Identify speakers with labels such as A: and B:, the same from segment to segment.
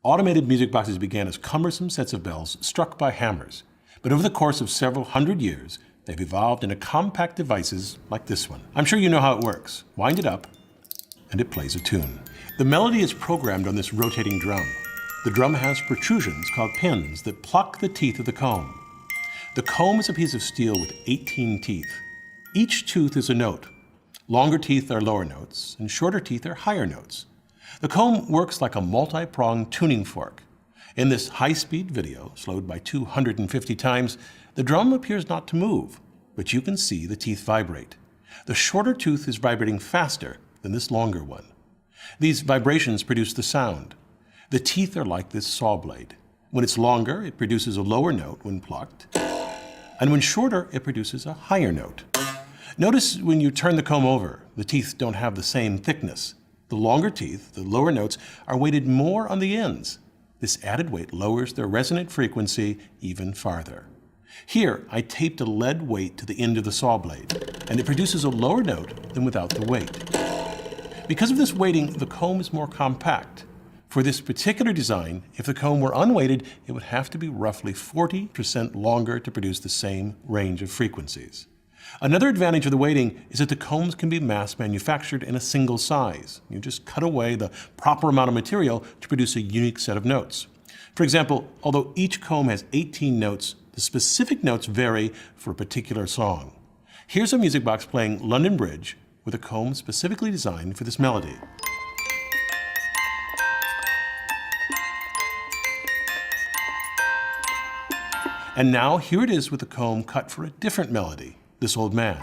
A: Automated music boxes began as cumbersome sets of bells struck by hammers, but over the course of several hundred years, they've evolved into compact devices like this one. I'm sure you know how it works. Wind it up, and it plays a tune. The melody is programmed on this rotating drum. The drum has protrusions called pins that pluck the teeth of the comb. The comb is a piece of steel with 18 teeth. Each tooth is a note. Longer teeth are lower notes, and shorter teeth are higher notes. The comb works like a multi-pronged tuning fork. In this high-speed video, slowed by 250 times, the drum appears not to move, but you can see the teeth vibrate. The shorter tooth is vibrating faster than this longer one. These vibrations produce the sound. The teeth are like this saw blade. When it's longer, it produces a lower note when plucked, and when shorter, it produces a higher note. Notice when you turn the comb over, the teeth don't have the same thickness. The longer teeth, the lower notes, are weighted more on the ends. This added weight lowers their resonant frequency even farther. Here, I taped a lead weight to the end of the saw blade, and it produces a lower note than without the weight. Because of this weighting, the comb is more compact. For this particular design, if the comb were unweighted, it would have to be roughly 40% longer to produce the same range of frequencies. Another advantage of the weighting is that the combs can be mass manufactured in a single size. You just cut away the proper amount of material to produce a unique set of notes. For example, although each comb has 18 notes, the specific notes vary for a particular song. Here's a music box playing London Bridge with a comb specifically designed for this melody. And now here it is with a comb cut for a different melody. This Old Man.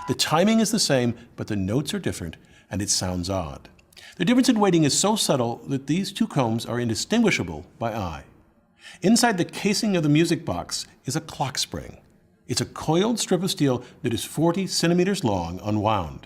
A: The timing is the same, but the notes are different, and it sounds odd. The difference in weighting is so subtle that these two combs are indistinguishable by eye. Inside the casing of the music box is a clock spring. It's a coiled strip of steel that is 40 centimeters long, unwound.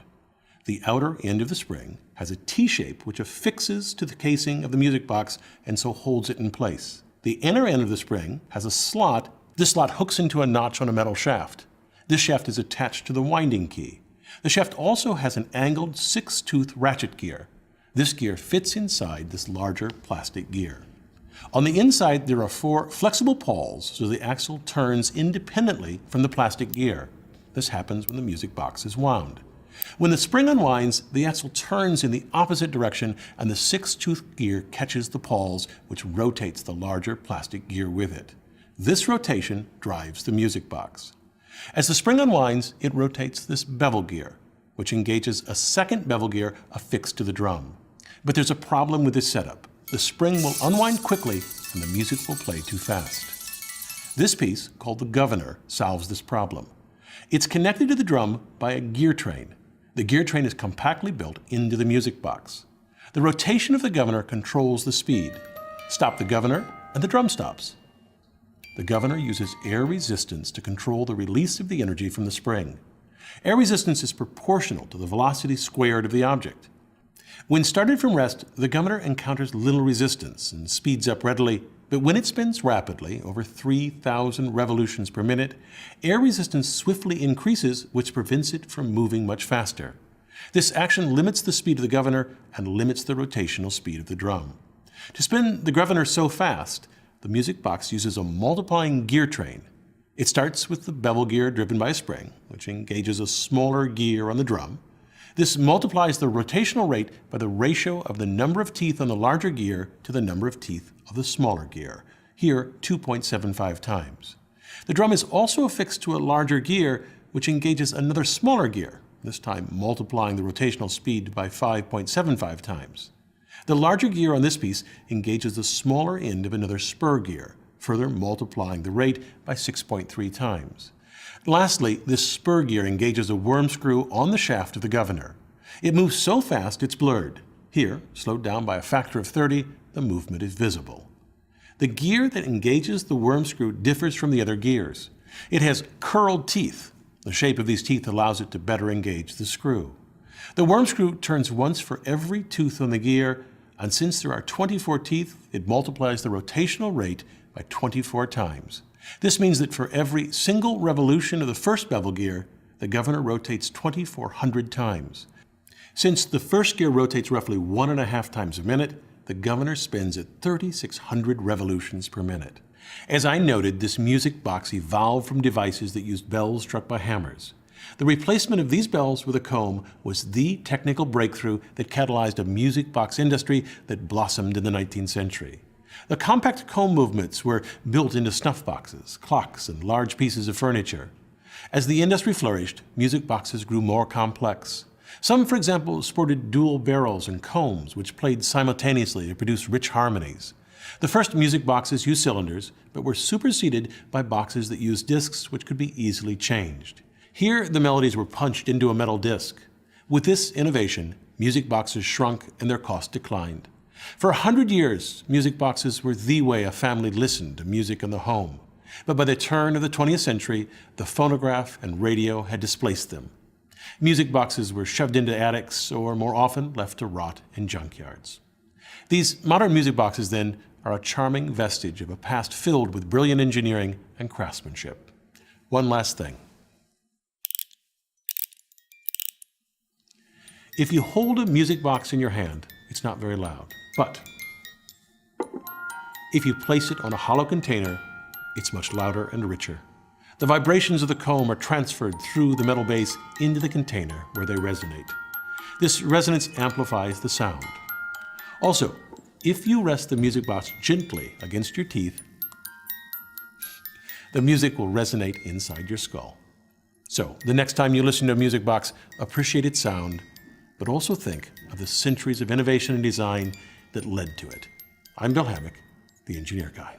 A: The outer end of the spring has a T-shape which affixes to the casing of the music box and so holds it in place. The inner end of the spring has a slot. This slot hooks into a notch on a metal shaft. This shaft is attached to the winding key. The shaft also has an angled 6-tooth ratchet gear. This gear fits inside this larger plastic gear. On the inside, there are 4 flexible pawls so the axle turns independently from the plastic gear. This happens when the music box is wound. When the spring unwinds, the axle turns in the opposite direction and the 6-tooth gear catches the pawls, which rotates the larger plastic gear with it. This rotation drives the music box. As the spring unwinds, it rotates this bevel gear, which engages a second bevel gear affixed to the drum. But there's a problem with this setup. The spring will unwind quickly and the music will play too fast. This piece, called the governor, solves this problem. It's connected to the drum by a gear train. The gear train is compactly built into the music box. The rotation of the governor controls the speed. Stop the governor, and the drum stops. The governor uses air resistance to control the release of the energy from the spring. Air resistance is proportional to the velocity squared of the object. When started from rest, the governor encounters little resistance and speeds up readily, but when it spins rapidly, over 3,000 revolutions per minute, air resistance swiftly increases, which prevents it from moving much faster. This action limits the speed of the governor and limits the rotational speed of the drum. To spin the governor so fast, the music box uses a multiplying gear train. It starts with the bevel gear driven by a spring, which engages a smaller gear on the drum. This multiplies the rotational rate by the ratio of the number of teeth on the larger gear to the number of teeth of the smaller gear, here 2.75 times. The drum is also affixed to a larger gear, which engages another smaller gear, this time multiplying the rotational speed by 5.75 times. The larger gear on this piece engages the smaller end of another spur gear, further multiplying the rate by 6.3 times. Lastly, this spur gear engages a worm screw on the shaft of the governor. It moves so fast it's blurred. Here, slowed down by a factor of 30, the movement is visible. The gear that engages the worm screw differs from the other gears. It has curled teeth. The shape of these teeth allows it to better engage the screw. The worm screw turns once for every tooth on the gear, and since there are 24 teeth, it multiplies the rotational rate by 24 times. This means that for every single revolution of the first bevel gear, the governor rotates 2,400 times. Since the first gear rotates roughly 1.5 times a minute, the governor spins at 3,600 revolutions per minute. As I noted, this music box evolved from devices that used bells struck by hammers. The replacement of these bells with a comb was the technical breakthrough that catalyzed a music box industry that blossomed in the 19th century. The compact comb movements were built into snuff boxes, clocks, and large pieces of furniture. As the industry flourished, music boxes grew more complex. Some, for example, sported dual barrels and combs, which played simultaneously to produce rich harmonies. The first music boxes used cylinders, but were superseded by boxes that used discs, which could be easily changed. Here, the melodies were punched into a metal disc. With this innovation, music boxes shrunk and their cost declined. For 100 years, music boxes were the way a family listened to music in the home. But by the turn of the 20th century, the phonograph and radio had displaced them. Music boxes were shoved into attics or, more often, left to rot in junkyards. These modern music boxes, then, are a charming vestige of a past filled with brilliant engineering and craftsmanship. One last thing. If you hold a music box in your hand, it's not very loud. But if you place it on a hollow container, it's much louder and richer. The vibrations of the comb are transferred through the metal base into the container where they resonate. This resonance amplifies the sound. Also, if you rest the music box gently against your teeth, the music will resonate inside your skull. So, the next time you listen to a music box, appreciate its sound, but also think of the centuries of innovation and design that led to it. I'm Bill Hammack, the Engineer Guy.